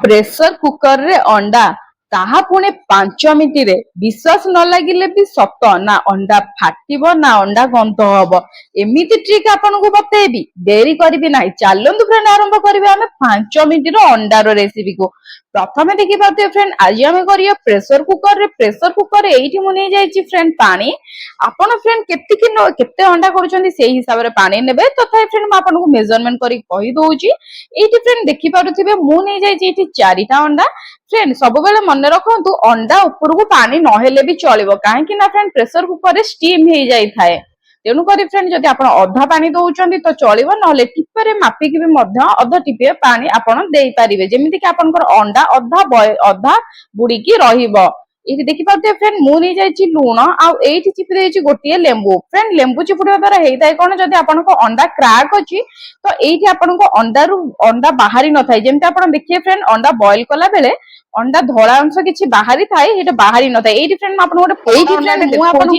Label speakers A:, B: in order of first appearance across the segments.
A: Pressure କୁକରରେ ଅଣ୍ଡା ତାହା ପୁଣି 5 ମିନିଟରେ ବିଶ୍ୱାସ ନ ଲାଗିଲେ ବି ସତ ନା ଅଣ୍ଡା ଫାଟିବ ନା ଅଣ୍ଡା ଗନ୍ଧ ହବ। ଏମିତି ଟ୍ରିକ୍ ଆପଣଙ୍କୁ ବତେଇବି, ଡେରି କରିବି ନାହିଁ। ଚାଲନ୍ତୁ ଫ୍ରେଣ୍ଡ ଆରମ୍ଭ କରିବା ଆମେ 5 ମିନିଟର ଅଣ୍ଡାର ରେସିପିକୁ। ପ୍ରଥମେ ଦେଖିପାରୁଥିବେ ଫ୍ରେଣ୍ଡ, ଆଜି ଆମେ କରିବା ପ୍ରେସର କୁକରରେ। ପ୍ରେସର କୁକରରେ ଏଇଠି ମୁଁ ନେଇଯାଇଛି ଫ୍ରେଣ୍ଡ ପାଣି। ଆପଣ ଫ୍ରେଣ୍ଡ କେତେ ଅଣ୍ଡା କରୁଛନ୍ତି ସେଇ ହିସାବରେ ପାଣି ନେବେ। ତଥାପି ଫ୍ରେଣ୍ଡ ମୁଁ ଆପଣଙ୍କୁ ମେଜରମେଣ୍ଟ କରି କହିଦଉଛି। ଏଇଠି ଫ୍ରେଣ୍ଡ ଦେଖିପାରୁଥିବେ ମୁଁ ନେଇଯାଇଛି ଏଇଠି 4ଟା ଅଣ୍ଡା। ଫ୍ରେଣ୍ଡ ସବୁବେଳେ ମନେ ରଖନ୍ତୁ, ଅଣ୍ଡା ଉପରକୁ ପାଣି ନହେଲେ ବି ଚଳିବ, କାହିଁକି ନା ଫ୍ରେଣ୍ଡ ପ୍ରେସର କୁକରରେ ଷ୍ଟିମ ହେଇଯାଇଥାଏ। ତେଣୁକରି ଫ୍ରେଣ୍ଡ ଯଦି ଆପଣ ଅଧା ପାଣି ଦଉଛନ୍ତି ତ ଚଳିବ, ନହେଲେ ଟିପରେ ମାପିକି ବି ମଧ୍ୟ ଅଧା ଟିପିଏ ପାଣି ଆପଣ ଦେଇପାରିବେ, ଯେମିତିକି ଆପଣଙ୍କର ଅଣ୍ଡା ଅଧା ବୁଡିକି ରହିବ। ଏଇଠି ଦେଖିପାରୁଥିବେ ଫ୍ରେଣ୍ଡ ମୁଁ ନେଇଯାଇଛି ଲୁଣ, ଆଉ ଏଇଠି ଚିପି ଦେଇଛି ଗୋଟିଏ ଲେମ୍ବୁ। ଫ୍ରେଣ୍ଡ ଲେମ୍ବୁ ଚିପୁଡିବା ଦ୍ୱାରା ହେଇଥାଏ କଣ, ଯଦି ଆପଣଙ୍କ ଅଣ୍ଡା କ୍ରାକ୍ ଅଛି ତ ଏଇଠି ଆପଣଙ୍କ ଅଣ୍ଡା ବାହାରି ନଥାଏ। ଯେମିତି ଆପଣ ଦେଖିବେ ଫ୍ରେଣ୍ଡ, ଅଣ୍ଡା ବଏଲ କଲା ବେଳେ ଅଣ୍ଡା ଧଳା ଅଂଶ କିଛି ବାହାରି ଥାଏ, ସେଇଟା ବାହାରି ନଥାଏ। ଏଇଠି ଫ୍ରେଣ୍ଡ ଆପଣ ଗୋଟେ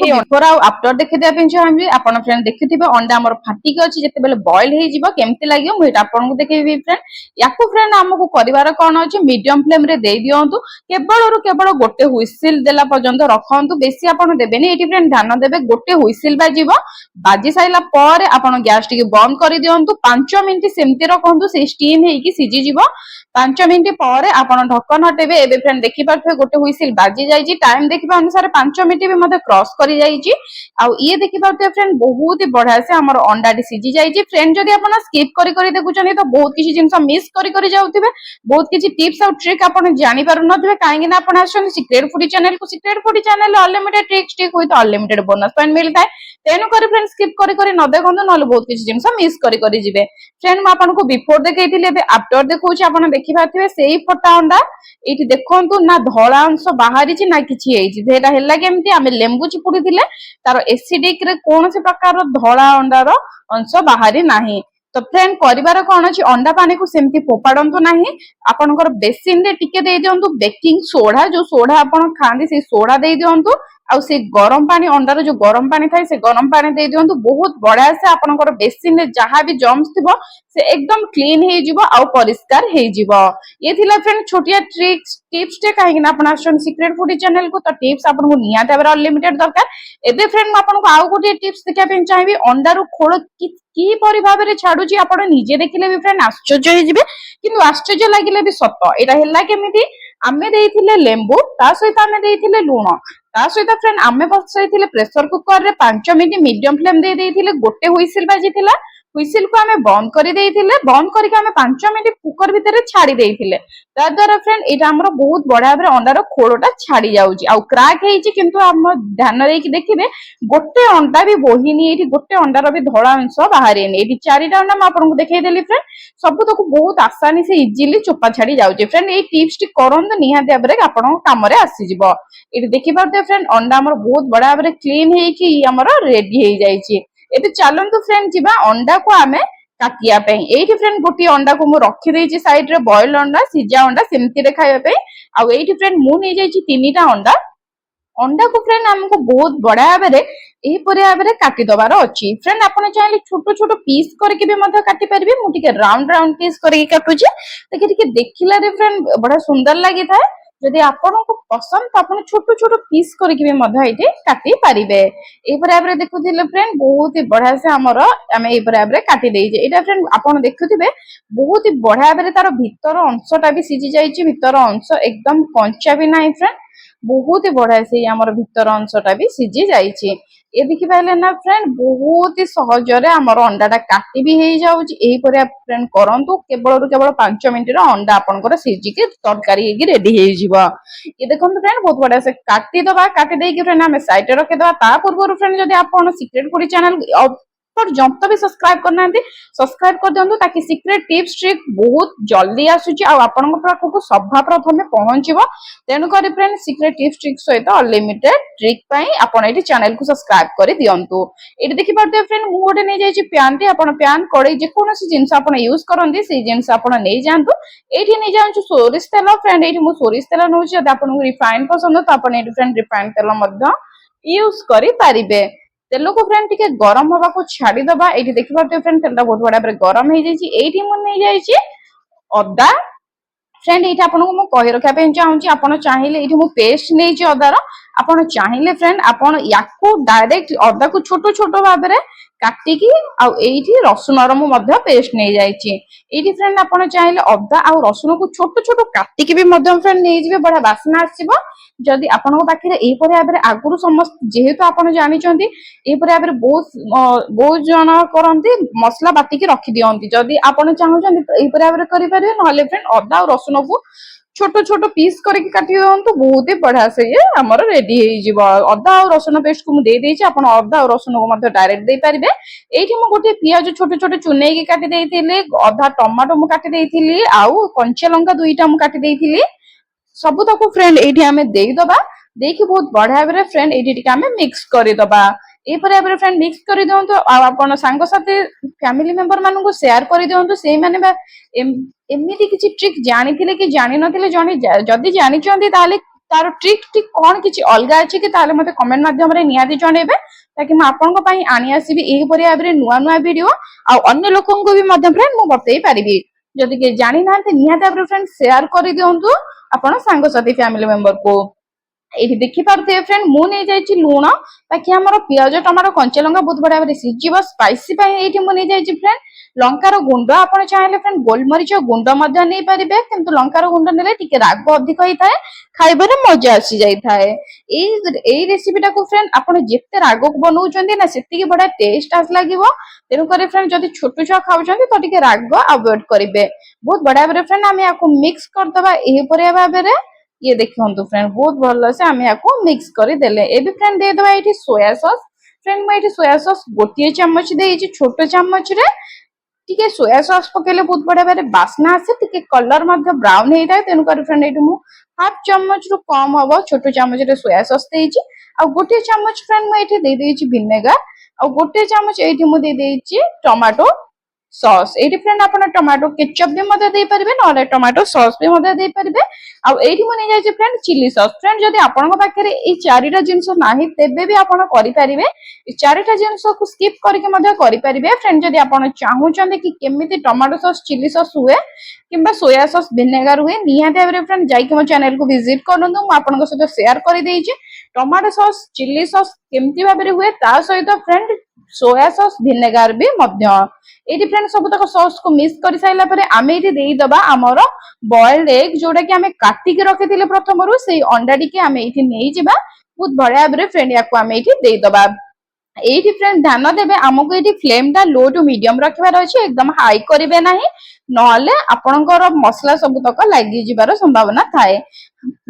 A: ବିଫୋର ଆଉ ଆଫ୍ଟର ଦେଖିଦେବା ପାଇଁ ଚାହିଁବି। ଆପଣ ଫ୍ରେଣ୍ଡ ଦେଖିଥିବେ ଅଣ୍ଡା ଆମର ଫାଟିକି ଅଛି, ଯେତେବେଳେ ବଏଲ ହେଇଯିବ କେମିତି ଲାଗିବ ମୁଁ ଏଇଟା ଆପଣଙ୍କୁ ଦେଖେଇବି ଫ୍ରେଣ୍ଡ। ୟାକୁ ଫ୍ରେଣ୍ଡ ଆମକୁ କରିବାର କଣ ଅଛି, ମିଡିୟମ ଫ୍ଲେମ ରେ ଦେଇ ଦିଅନ୍ତୁ। କେବଳ ଗୋଟେ ହୁଇସିଲ ଦେଲା ପର୍ଯ୍ୟନ୍ତ ରଖନ୍ତୁ, ବେଶୀ ଆପଣ ଦେବେନି। ଏଇଠି ଫ୍ରେଣ୍ଡ ଧ୍ୟାନ ଦେବେ, ଗୋଟେ ହୁଇସିଲ ବାଜିବ। ବାଜି ସାରିଲା ପରେ ଆପଣ ଗ୍ୟାସ ଟିକେ ବନ୍ଦ କରିଦିଅନ୍ତୁ। 5 ମିନିଟ ସେମିତି ରଖନ୍ତୁ, ସେଇ ଷ୍ଟିମ ହେଇକି ସିଝିଯିବ। 5 ମିନିଟ ପରେ ଆପଣ ଢକ୍କନ ହଟେଇବେ। ଏବେ ଫ୍ରେଣ୍ଡ ଦେଖିପାରୁଥିବେ ଗୋଟେ ହୁଇସିଲ ବାଜି ଯାଇଛି। ଟାଇମ ଦେଖିବା ଅନୁସାରେ 5 ମିନିଟ ବି ମଧ୍ୟ କ୍ରସ କରି ଯାଇଛି। ଆଉ ଇଏ ଦେଖିପାରୁଥିବେ ଫ୍ରେଣ୍ଡ ବହୁତ ବଢିଆ ସେ ଆମର ଅଣ୍ଡାଟି ସିଝି ଯାଇଛି। ଫ୍ରେଣ୍ଡ ଯଦି ଆପଣ ସ୍କିପ୍ କରି ଦେଖୁଛନ୍ତି ତ ବହୁତ କିଛି ଜିନିଷ ମିସ୍ କରି ଯାଉଥିବେ। ବହୁତ କିଛି ଟିପ୍ସ ଆଉ ଟ୍ରିକ୍ ଆପଣ ଜାଣିପାରୁନଥିବେ, କାହିଁକି ନା ଆପଣ ଆସୁଛନ୍ତି ସିକ୍ରେଟ ଫୁଡି ଚ୍ୟାନେଲକୁ। Secret foodie channel unlimited tricks with unlimited bonus point ମିଳିଥାଏ। ତେଣୁକରି ଫ୍ରେଣ୍ଡ ସ୍କିପ୍ କରି ନ ଦେଖନ୍ତୁ, ନହେଲେ ବହୁତ କିଛି ଜିନିଷ ମିସ୍ କରି ଯିବେ। ଫ୍ରେଣ୍ଡ ମୁଁ ଆପଣଙ୍କୁ ବିଫୋର ଦେଖେଇଥିଲି, ଏବେ ଆଫ୍ଟର ଦେଖଉଛି। ଆପଣ ଦେଖିପାରୁଥିବେ ସେଇ ଫଟା ଅଣ୍ଡା ଏଇଠି ଦେଖନ୍ତୁ, ନା ଧଳା ଅଂଶ ବାହାରିଛି ନା କିଛି ହେଇଛି। ସେଇଟା ହେଲା କେମିତି, ଆମେ ଲେମ୍ବୁ ଚିପୁଡିଥିଲେ ତାର ଏସିଡିକ ରେ କୌଣସି ପ୍ରକାର ଧଳା ଅଣ୍ଡାର ଅଂଶ ବାହାରି ନାହିଁ। ତ ଫ୍ରେଣ୍ଡ କରିବାର କଣ ଅଛି, ଅଣ୍ଡା ପାଣିକୁ ସେମିତି ଫୋପାଡନ୍ତୁ ନାହିଁ। ଆପଣଙ୍କର ବେସିନ ରେ ଟିକେ ଦେଇ ଦିଅନ୍ତୁ ବେକିଂ ସୋଢା, ଯୋଉ ସୋଢା ଆପଣ ଖାଆନ୍ତି ସେଇ ସୋଢା ଦେଇ ଦିଅନ୍ତୁ। ଆଉ ସେ ଗରମ ପାଣି, ଅଣ୍ଡାର ଯୋଉ ଗରମ ପାଣି ଥାଏ ସେ ଗରମ ପାଣି ଦେଇ ଦିଅନ୍ତୁ। ବହୁତ ବଢିଆ ସେ ଆପଣଙ୍କର ବେସିନରେ ଯାହା ବି ଜର୍ମସ ଥିବ ସେ ଏକଦମ କ୍ଲିନ ହେଇଯିବ ଆଉ ପରିଷ୍କାର ହେଇଯିବ। ଇଏ ଥିଲା ଫ୍ରେଣ୍ଡ ଛୋଟିଆ ଟିପ୍ସ ଟେ, କାହିଁକି ନା ଆପଣ ଆସୁଛନ୍ତି ସିକ୍ରେଟ ଫୁଡି ଚ୍ୟାନେଲକୁ, ତ ଟିପ୍ସ ଆପଣଙ୍କୁ ନିହାତି ଭାବରେ ଅନଲିମିଟେଡ ଦରକାର। ଏବେ ଫ୍ରେଣ୍ଡ ମୁଁ ଆପଣଙ୍କୁ ଆଉ ଗୋଟିଏ ଟିପ୍ସ ଦେଖିବା ପାଇଁ ଚାହିଁବି। ଅଣ୍ଡାରୁ ଖୋଳ କିପରି ଭାବରେ ଛାଡୁଛି ଆପଣ ନିଜେ ଦେଖିଲେ ବି ଫ୍ରେଣ୍ଡ ଆଶ୍ଚର୍ଯ୍ୟ ହେଇଯିବେ, କିନ୍ତୁ ଆଶ୍ଚର୍ଯ୍ୟ ଲାଗିଲେ ବି ସତ। ଏଇଟା ହେଲା କେମିତି, ଆମେ ଦେଇଥିଲେ ଲେମ୍ବୁ, ତା ସହିତ ଆମେ ଦେଇଥିଲେ ଲୁଣ, ତା ସହିତ ଫ୍ରେଣ୍ଡ ଆମେ ବସେଇଥିଲେ ପ୍ରେସର କୁକରରେ 5 ମିନିଟ ମିଡିୟମ ଫ୍ଲେମ ଦେଇଥିଲେ। ଗୋଟେ ହୁଇସିଲ ବାଜିଥିଲା, ହୁଇସିଲ କୁ ଆମେ ବନ୍ଦ କରିଦେଇଥିଲେ। ବନ୍ଦ କରିକି ଆମେ 5 ମିନିଟ କୁକର ଭିତରେ ଛାଡି ଦେଇଥିଲେ। ତା ଦ୍ୱାରା ଫ୍ରେଣ୍ଡ ଏଇଟା ଆମର ବହୁତ ବଢିଆ ଭାବରେ ଅଣ୍ଡାର ଖୋଳଟା ଛାଡି ଯାଉଛି। ଆଉ କ୍ରାକ୍ ହେଇଛି, କିନ୍ତୁ ଆମ ଧ୍ୟାନ ଦେଇକି ଦେଖିବେ ଗୋଟେ ଅଣ୍ଡା ବି ବୋହିନି, ଏଇଠି ଗୋଟେ ଅଣ୍ଡାର ବି ଧଳା ଅଂଶ ବାହାରିନି। ଏଇଠି 4ଟା ଅଣ୍ଡା ମୁଁ ଆପଣଙ୍କୁ ଦେଖେଇଦେଲି ଫ୍ରେଣ୍ଡ, ସବୁତକ ବହୁତ ଆସାନୀ ସେ ଇଜିଲି ଚୋପା ଛାଡି ଯାଉଛି। ଫ୍ରେଣ୍ଡ ଏଇ ଟିପ୍ସ ଟି କରନ୍ତୁ, ନିହାତି ଭାବରେ ଆପଣଙ୍କ କାମରେ ଆସିଯିବ। ଏଠି ଦେଖିପାରୁଥିବେ ଫ୍ରେଣ୍ଡ ଅଣ୍ଡା ଆମର ବହୁତ ବଢିଆ ଭାବରେ କ୍ଲିନ ହେଇକି ଆମର ରେଡି ହେଇଯାଇଛି। ଏବେ ଚାଲନ୍ତୁ ଫ୍ରେଣ୍ଡ ଯିବା ଅଣ୍ଡାକୁ ଆମେ କାଟିବା ପାଇଁ। ଏଇଠି ଫ୍ରେଣ୍ଡ ଗୋଟିଏ ଅଣ୍ଡାକୁ ମୁଁ ରଖିଦେଇଛି ସାଇଡରେ, ବଏଲ ଅଣ୍ଡା, ସିଝା ଅଣ୍ଡା ସେମିତିରେ ଖାଇବା ପାଇଁ। ଆଉ ଏଇଠି ଫ୍ରେଣ୍ଡ ମୁଁ ନେଇଯାଇଛି 3ଟା ଅଣ୍ଡା। ଅଣ୍ଡାକୁ ଫ୍ରେଣ୍ଡ ଆମକୁ ବହୁତ ବଢିଆ ଭାବରେ ଏହିପରି ଭାବରେ କାଟିଦବାର ଅଛି। ଫ୍ରେଣ୍ଡ ଆପଣ ଚାହିଁଲେ ଛୋଟ ଛୋଟ ପିସ୍ କରିକି ବି ମଧ୍ୟ କାଟି ପାରିବେ। ମୁଁ ଟିକେ ରାଉଣ୍ଡ ପିସ୍ କରିକି କାଟୁଛି, ଟିକେ ଦେଖିଲାରେ ଫ୍ରେଣ୍ଡ ବଢିଆ ସୁନ୍ଦର ଲାଗିଥାଏ। ଯଦି ଆପଣଙ୍କୁ ପସନ୍ଦ ତ ଆପଣ ଛୋଟ ଛୋଟ ପିସ୍ କରିକି ବି ମଧ୍ୟ ଏଇଠି କାଟି ପାରିବେ। ଏହିପରି ଭାବରେ ଦେଖୁଥିଲେ ଫ୍ରେଣ୍ଡ ବହୁତ ହି ବଢିଆ ସେ ଆମର ଆମେ ଏହିପରି ଭାବରେ କାଟି ଦେଇଛେ। ଏଇଟା ଫ୍ରେଣ୍ଡ ଆପଣ ଦେଖୁଥିବେ ବହୁତ ହି ବଢିଆ ଭାବରେ ତାର ଭିତର ଅଂଶଟା ବି ସିଝି ଯାଇଛି। ଭିତର ଅଂଶ ଏକଦମ କଞ୍ଚା ବି ନାହିଁ ଫ୍ରେଣ୍ଡ, ବହୁତ ହି ବଢିଆ ସେ ଆମର ଭିତର ଅଂଶଟା ବି ସିଝି ଯାଇଛି। ଏ ଦେଖିପାରିଲେ ନା ଫ୍ରେଣ୍ଡ, ବହୁତ ହି ସହଜରେ ଆମର ଅଣ୍ଡାଟା କାଟି ବି ହେଇଯାଉଛି। ଏହିପରି ଫ୍ରେଣ୍ଡ କରନ୍ତୁ, କେବଳ 5 ମିନିଟର ଅଣ୍ଡା ଆପଣଙ୍କର ସିଝିକି ତରକାରୀ ହେଇକି ରେଡି ହେଇଯିବ। ଇଏ ଦେଖନ୍ତୁ ଫ୍ରେଣ୍ଡ ବହୁତ ବଢିଆ ସେ କାଟିଦବା। କାଟି ଦେଇକି ଫ୍ରେଣ୍ଡ ଆମେ ସାଇଡରେ ରଖିଦବା। ତା ପୂର୍ବରୁ ଫ୍ରେଣ୍ଡ ଯଦି ଆପଣ ସିକ୍ରେଟ ଫୁଡି ଚ୍ୟାନେଲ ପର୍ଯ୍ୟନ୍ତ ବି ସବସ୍କ୍ରାଇବ କରିନାହାନ୍ତି, ସବସ୍କ୍ରାଇବ କରିଦିଅନ୍ତୁ, ତାକି ସିକ୍ରେଟ ଟିପ୍ସ ଟ୍ରିକ୍ ବହୁତ ଜଲ୍ଦି ଆସୁଛି ଆଉ ଆପଣଙ୍କ ପାଖକୁ ସଭା ପ୍ରଥମେ ପହଞ୍ଚିବ। ତେଣୁକରି ଫ୍ରେଣ୍ଡ ସିକ୍ରେଟ ଟିପ୍ସ ଟ୍ରିକ୍ ସହିତ ଅନଲିମିଟେଡ ଟ୍ରିକ୍ ପାଇଁ ଆପଣ ଏଠି ଚ୍ୟାନେଲକୁ ସବସ୍କ୍ରାଇବ କରି ଦିଅନ୍ତୁ। ଏଠି ଦେଖିପାରୁଥିବେ ଫ୍ରେଣ୍ଡ ମୁଁ ଗୋଟେ ନେଇଯାଇଛି ପ୍ୟାନଟି। ଆପଣ ପ୍ୟାନ, କଡେଇ ଯେକୌଣସି ଜିନିଷ ଆପଣ ୟୁଜ କରନ୍ତି ସେଇ ଜିନିଷ ଆପଣ ନେଇଯାଆନ୍ତୁ। ଏଇଠି ନେଇଯାଆନ୍ତୁ ସୋରିଷ ତେଲ। ଫ୍ରେଣ୍ଡ ଏଇଠି ମୁଁ ସୋରିଷ ତେଲ ନେଉଛି। ଯଦି ଆପଣଙ୍କୁ ରିଫାଇନ ପସନ୍ଦ ତ ଆପଣ ଏଇଠି ଫ୍ରେଣ୍ଡ ରିଫାଇନ ତେଲ ମଧ୍ୟ ୟୁଜ କରିପାରିବେ। ତେଲକୁ ଫ୍ରେଣ୍ଡ ଟିକେ ଗରମ ହବାକୁ ଛାଡିଦବା। ଏଇଠି ଦେଖିପାରୁଥିବେ ଫ୍ରେଣ୍ଡ ତେଲଟା ବହୁତ ବଢିଆ ଭାବରେ ଗରମ ହେଇଯାଇଛି। ଏଇଠି ମୁଁ ନେଇଯାଇଛି ଅଦା, फ्रेंड ये आपको मुझे कही रखा चाहूँगी आप चाहिए ये पेस्ट नहीं अदार आप चाहिए फ्रेंड आप डायरेक्ट अदा को छोट छोट भाव में काटिकी आठी रसुन पेस्ट नहीं जाइए फ्रेंड आप चाहिए अदा आ रसुन को छोट छोट काटिकी भी फ्रेंड नहीं बढ़िया बास्ना आसो जदि आपण पाखे यहीपरि भाव में आगुरी समस्त जेहेतु आप जानते यहीपरि भाव में बहुत जन करती मसला बाटिकी रखी दिखती जदि आप चाहूँ यहीपरि भाव में करेंगे ना फ्रेंड अदा और रसुन को छोट छोट पीस करके काटी दिखाँ बहुत ही बढ़िया से ये आमर रेडी हो अदा और रसुन पेस्ट को मुझे आप अदा और रसुन को डायरेक्ट दे पारे ये गोटे पियाज छोट छोट चुनई काटी अधा टमाटो मुझे काटी आउ कंचा लंका दुईटा मुझे काटी सब तक फ्रेंड ये आम देदबा देखिए बहुत बढ़िया भाव फ्रेंड ये मिक्स करदबा यहीपर भाव में फ्रेंड मिक्स कर दिंतु आप सांगसाथी फैमिली मेंबर मान को शेयर कर दिंतु से मैंने एमती किसी ट्रिक जानी कि जानी नथिले जदि जानी तार ट्रिक ठीक कौन किसी अलग अच्छी कि मत कमेंट माध्यम निहाती जनइबे ताकि मुझे आनी आसबि यहीपर भाव में नुआ नुआ वीडियो अन्य लोकों को भी फ्रेंड मुझे बतई पारि जदि के जानी ना निहाती भाव फ्रेंड शेयर कर दिंतु आपण सांगसाथी फैमिली मेंबर को ये देखी पारे फ्रेंड मुझे लुण बाकी आम पियाज टमाटो कंचा लंका बहुत बढ़िया भाव सीझ स्पाइसी मुझे फ्रेंड लंकार गुंड आप चाहिए फ्रेंड गोलमरीच गुंड नहीं पारे कि लंकार गुंड ने राग अधिक होता है खाइबार मजा आसी जाए रेसिपीटा को फ्रेंड आप जिते राग बनाऊँ ना से बढ़िया टेस्ट आस लगे तेणुक फ्रेंड जब छोट छुआ खाऊँ तो टे राग अवॉइड करेंगे बहुत बढ़िया भाव फ्रेंड आम या मिक्स करदे यहीपर भाव में ये देखो फ्रेंड बहुत भल से आम या मिक्स करदे ये फ्रेंड देदबा ये सोया सॉस फ्रेंड मुझे सोया सॉस गोटे चामच दे छोट चामच रे टिके सोया सॉस पकेले बहुत बढ़िया भाव बास्ना आसे टिके कलर ब्राउन होता है तेणुक फ्रेंड ये हाफ चम्मच रु कम हम छोट चामच सोया सॉस देइछि आ गोटे चामच फ्रेंड मुझे दे देइछि विनेगर आ गोटे चामच ये मुझे दे देइछि टमाटो सॉस ये फ्रेंड आप टमाटो केचप भी दे पारे ना टमाटो सॉस भी दे पारे आईटी मुझे जाइए फ्रेंड चिली सॉस फ्रेंड जदि आपण पाखे ये चारिटा जिनस ना तेबे भी आप करेंगे चारिटा जिनस को स्किप करके फ्रेंड जदि आप चाहूँगी कि केमी टमाटो सॉस चिली सॉस हुए कि सोया सॉस विनेगर हुए निहाती भाव में फ्रेंड जाइए मो चैनल को विजिट करूँ मुझे सहित शेयर कर टमाटो सॉस चिली सॉस केमती भाव में हुए ता सहित फ्रेंड सोया सॉस विनेगर भी ये फ्रेंड सब तक सॉस को मिक्स कर सारा पर आम ये देदबा आमर बॉइल्ड एग जोटा कि आम काटिक रखी प्रथम से अंडा टी आम ये नहीं जावा बहुत बढ़िया भाव में फ्रेंड या आम ये देदबा ये फ्रेंड ध्यान देवे आमको ये फ्लेम टा लो टू मीडियम रखार अच्छे एकदम हाई करेंगे ना नले आपणकर मसला सब तक लगी जीवार संभावना थाए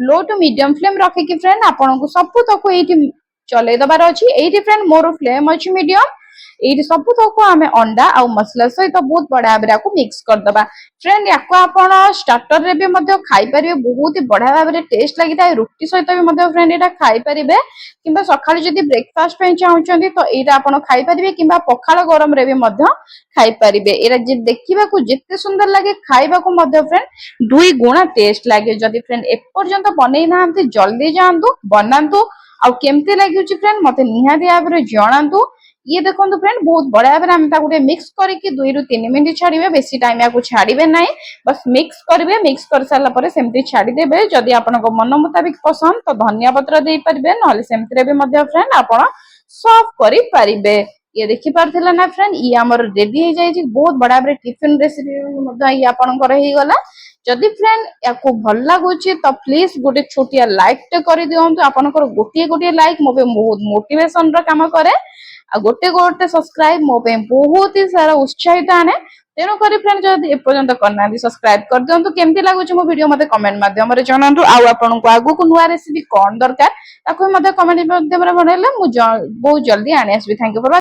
A: लो टू मीडियम फ्लेम रखिकी फ्रेंड आपन को सब तक ये चल दबार अच्छी ये फ्रेंड मोर फ्लेम अच्छी मीडियम ये सब तक आम अंडा आ मसला सहित बहुत बढ़िया भाव मिक्स करदे फ्रेंड या स्टार्टर रे भी खाई पारे बहुत ही बढ़िया भाव में टेस्ट लगी था रुटी सहित भी फ्रेंड ये खाई पारे कि सका जब ब्रेकफास्ट चाहते तो यहाँ आप खाई पारे कि पखाल गरम रे भी खाई पारे ये देखा जिते सुंदर लगे खाइबा फ्रेंड दुई गुणा टेस्ट लगे जदि फ्रेंड एपर्यंत बनई ना जल्दी जातु बनातु आउ केमती लगे फ्रेंड मत निहाती भाव में जनातु ये देखो फ्रेंड बहुत बढ़िया भाव में गोटे मिक्स करके 2 ରୁ 3 मिनट छाड़िबे बेसी टाइम या छाड़िबे नहीं बस मिक्स करेंगे मिक्स कर सारा पर सेमती छाड़ीदेवे जदि आपनको मन मुताबिक पसंद तो धनिया पत्र दे पारिबे नहले सेमती भी फ्रेंड आप सर्व करि पारिबे ये देखि पारथिला ना फ्रेंड ये हमर रेडी हो जाय बहुत बढ़िया भाव टिफिन रेसिपी ये आपनकर हो गला जदि फ्रेंड या भल लगुच तो प्लीज गोटे छोटिया लाइक टे कर दिंतु आपनकर गोटे गोटे लाइक मो बहुत मोटिवेशन रो काम करे आ गोटे गोटे सब्सक्राइब मो बहुत ही सारा उत्साहित आने तेणुक फ्रेंड जब एपर्यंत करना सब्सक्राइब कर दिंतु केमती लगुच मो वीडियो मते कमेंट माध्यम जनातु आपको आगु को नुआ रेसिपी कौन दरकार ताको कमेंट माध्यम बनइले बहुत जल्दी आने आसबि थैंक यू फॉर